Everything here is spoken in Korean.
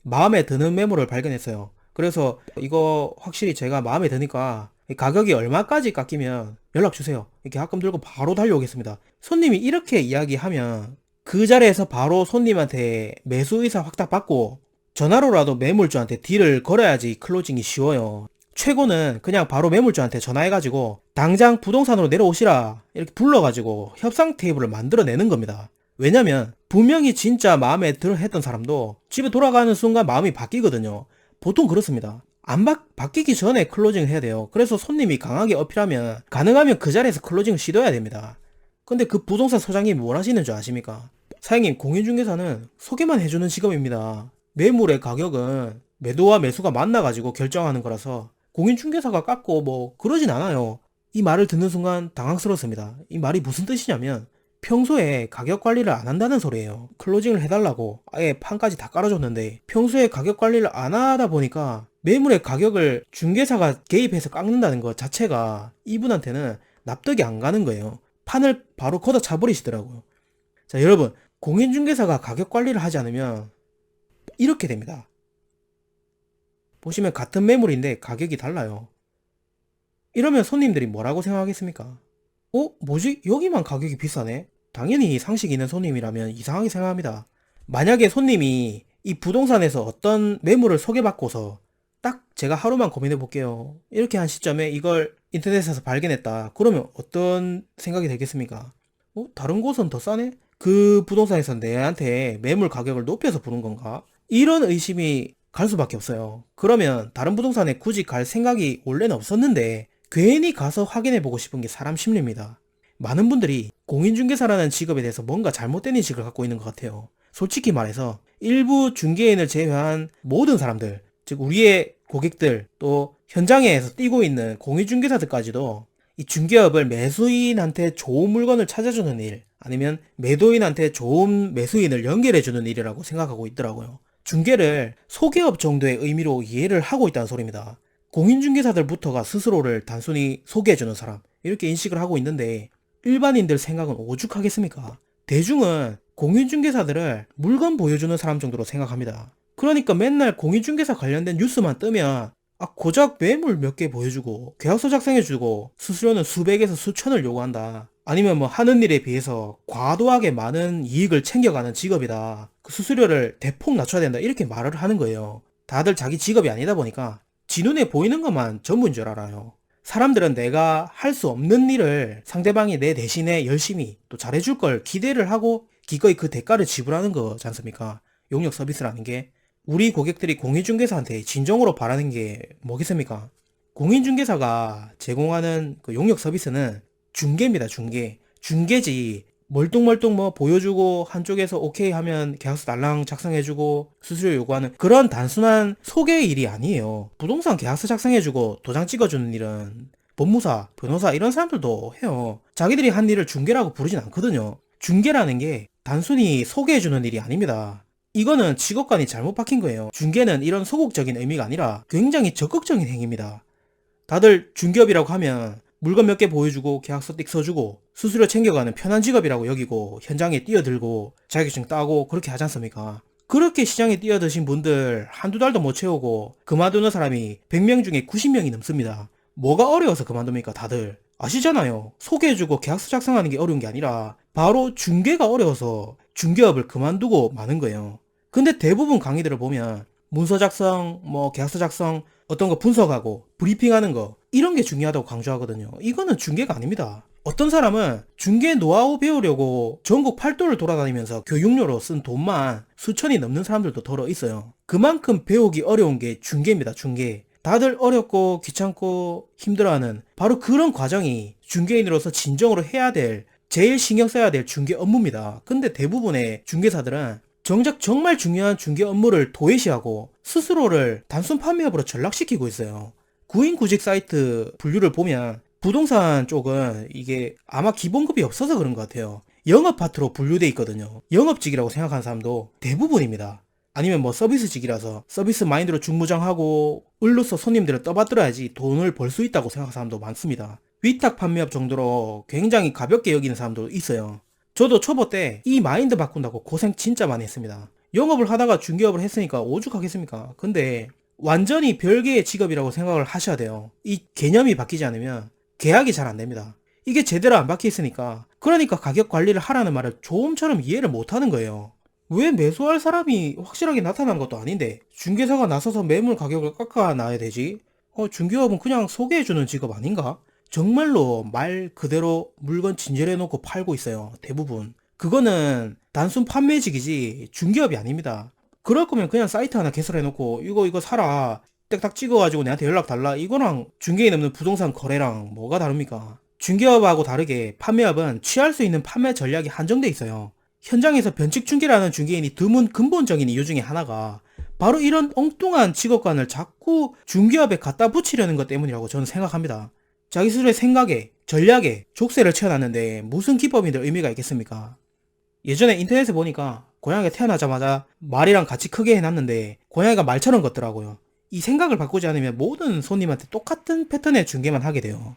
마음에 드는 매물을 발견했어요. 그래서 이거 확실히 제가 마음에 드니까 가격이 얼마까지 깎이면 연락 주세요. 이렇게 합금 들고 바로 달려오겠습니다. 손님이 이렇게 이야기하면 그 자리에서 바로 손님한테 매수 의사 확답 받고 전화로라도 매물주한테 딜을 걸어야지 클로징이 쉬워요. 최고는 그냥 바로 매물주한테 전화해가지고 당장 부동산으로 내려오시라 이렇게 불러가지고 협상 테이블을 만들어내는 겁니다. 왜냐면 분명히 진짜 마음에 들어 했던 사람도 집에 돌아가는 순간 마음이 바뀌거든요. 보통 그렇습니다. 안 바뀌기 전에 클로징을 해야 돼요. 그래서 손님이 강하게 어필하면 가능하면 그 자리에서 클로징을 시도해야 됩니다. 근데 그 부동산 소장님이 뭘 하시는 줄 아십니까? 사장님, 공인중개사는 소개만 해주는 직업입니다. 매물의 가격은 매도와 매수가 만나가지고 결정하는 거라서 공인중개사가 깎고 뭐 그러진 않아요. 이 말을 듣는 순간 당황스럽습니다. 이 말이 무슨 뜻이냐면 평소에 가격 관리를 안 한다는 소리예요. 클로징을 해달라고 아예 판까지 다 깔아줬는데 평소에 가격 관리를 안 하다 보니까 매물의 가격을 중개사가 개입해서 깎는다는 것 자체가 이분한테는 납득이 안 가는 거예요. 판을 바로 걷어차 버리시더라고요. 자, 여러분, 공인중개사가 가격 관리를 하지 않으면 이렇게 됩니다. 보시면 같은 매물인데 가격이 달라요. 이러면 손님들이 뭐라고 생각하겠습니까? 뭐지? 여기만 가격이 비싸네? 당연히 상식 있는 손님이라면 이상하게 생각합니다. 만약에 손님이 이 부동산에서 어떤 매물을 소개받고서 딱 제가 하루만 고민해 볼게요. 이렇게 한 시점에 이걸 인터넷에서 발견했다. 그러면 어떤 생각이 들겠습니까? 다른 곳은 더 싸네? 그 부동산에서 내한테 매물 가격을 높여서 부른 건가? 이런 의심이 갈 수밖에 없어요. 그러면 다른 부동산에 굳이 갈 생각이 원래는 없었는데 괜히 가서 확인해보고 싶은 게 사람 심리입니다. 많은 분들이 공인중개사라는 직업에 대해서 뭔가 잘못된 인식을 갖고 있는 것 같아요. 솔직히 말해서 일부 중개인을 제외한 모든 사람들, 즉 우리의 고객들 또 현장에서 뛰고 있는 공인중개사들까지도 이 중개업을 매수인한테 좋은 물건을 찾아주는 일 아니면 매도인한테 좋은 매수인을 연결해주는 일이라고 생각하고 있더라고요. 중개를 소개업 정도의 의미로 이해를 하고 있다는 소리입니다. 공인중개사들부터가 스스로를 단순히 소개해주는 사람 이렇게 인식을 하고 있는데 일반인들 생각은 오죽하겠습니까? 대중은 공인중개사들을 물건 보여주는 사람 정도로 생각합니다. 그러니까 맨날 공인중개사 관련된 뉴스만 뜨면 고작 매물 몇 개 보여주고 계약서 작성해주고 수수료는 수백에서 수천을 요구한다. 아니면 뭐 하는 일에 비해서 과도하게 많은 이익을 챙겨가는 직업이다. 그 수수료를 대폭 낮춰야 된다. 이렇게 말을 하는 거예요. 다들 자기 직업이 아니다 보니까 지 눈에 보이는 것만 전부인 줄 알아요. 사람들은 내가 할 수 없는 일을 상대방이 내 대신에 열심히 또 잘해줄 걸 기대를 하고 기꺼이 그 대가를 지불하는 거지 않습니까? 용역 서비스라는 게. 우리 고객들이 공인중개사한테 진정으로 바라는 게 뭐겠습니까? 공인중개사가 제공하는 그 용역 서비스는 중개입니다, 중개. 중개지. 멀뚱멀뚱 뭐 보여주고 한쪽에서 오케이 하면 계약서 달랑 작성해주고 수수료 요구하는 그런 단순한 소개 일이 아니에요. 부동산 계약서 작성해주고 도장 찍어주는 일은 법무사, 변호사 이런 사람들도 해요. 자기들이 한 일을 중개라고 부르진 않거든요. 중개라는 게 단순히 소개해주는 일이 아닙니다. 이거는 직업관이 잘못 박힌 거예요. 중개는 이런 소극적인 의미가 아니라 굉장히 적극적인 행위입니다. 다들 중개업이라고 하면 물건 몇 개 보여주고 계약서 띡 써주고 수수료 챙겨가는 편한 직업이라고 여기고 현장에 뛰어들고 자격증 따고 그렇게 하지 않습니까? 그렇게 시장에 뛰어드신 분들 한두 달도 못 채우고 그만두는 사람이 100명 중에 90명이 넘습니다. 뭐가 어려워서 그만둡니까 다들? 아시잖아요. 소개해주고 계약서 작성하는 게 어려운 게 아니라 바로 중개가 어려워서 중개업을 그만두고 마는 거예요. 근데 대부분 강의들을 보면 문서 작성, 뭐 계약서 작성, 어떤 거 분석하고 브리핑하는 거 이런 게 중요하다고 강조하거든요. 이거는 중개가 아닙니다. 어떤 사람은 중개 노하우 배우려고 전국 팔도를 돌아다니면서 교육료로 쓴 돈만 수천이 넘는 사람들도 더러 있어요. 그만큼 배우기 어려운 게 중개입니다, 중개. 다들 어렵고 귀찮고 힘들어하는 바로 그런 과정이 중개인으로서 진정으로 해야 될 제일 신경 써야 될 중개 업무입니다. 근데 대부분의 중개사들은 정작 정말 중요한 중개 업무를 도외시하고 스스로를 단순 판매업으로 전락시키고 있어요. 구인구직 사이트 분류를 보면 부동산 쪽은 이게 아마 기본급이 없어서 그런 것 같아요. 영업 파트로 분류돼 있거든요. 영업직이라고 생각하는 사람도 대부분입니다. 아니면 뭐 서비스직이라서 서비스 마인드로 중무장하고 을로서 손님들을 떠받들어야지 돈을 벌 수 있다고 생각하는 사람도 많습니다. 위탁 판매업 정도로 굉장히 가볍게 여기는 사람도 있어요. 저도 초보 때 이 마인드 바꾼다고 고생 진짜 많이 했습니다. 영업을 하다가 중개업을 했으니까 오죽하겠습니까? 근데 완전히 별개의 직업이라고 생각을 하셔야 돼요. 이 개념이 바뀌지 않으면 계약이 잘 안 됩니다. 이게 제대로 안 박혀 있으니까 그러니까 가격 관리를 하라는 말을 조금처럼 이해를 못 하는 거예요. 왜 매수할 사람이 확실하게 나타난 것도 아닌데 중개사가 나서서 매물 가격을 깎아 놔야 되지? 중개업은 그냥 소개해주는 직업 아닌가? 정말로 말 그대로 물건 진열해 놓고 팔고 있어요. 대부분. 그거는 단순 판매직이지 중개업이 아닙니다. 그럴 거면 그냥 사이트 하나 개설해 놓고 이거 사라. 딱딱 찍어가지고 내한테 연락 달라. 이거랑 중개인 없는 부동산 거래랑 뭐가 다릅니까? 중개업하고 다르게 판매업은 취할 수 있는 판매 전략이 한정돼 있어요. 현장에서 변칙 중개라는 중개인이 드문 근본적인 이유 중에 하나가 바로 이런 엉뚱한 직업관을 자꾸 중개업에 갖다 붙이려는 것 때문이라고 저는 생각합니다. 자기 스스로의 생각에, 전략에 족쇄를 채워놨는데 무슨 기법인들 의미가 있겠습니까? 예전에 인터넷에 보니까 고양이가 태어나자마자 말이랑 같이 크게 해놨는데 고양이가 말처럼 걷더라고요. 이 생각을 바꾸지 않으면 모든 손님한테 똑같은 패턴의 중개만 하게 돼요.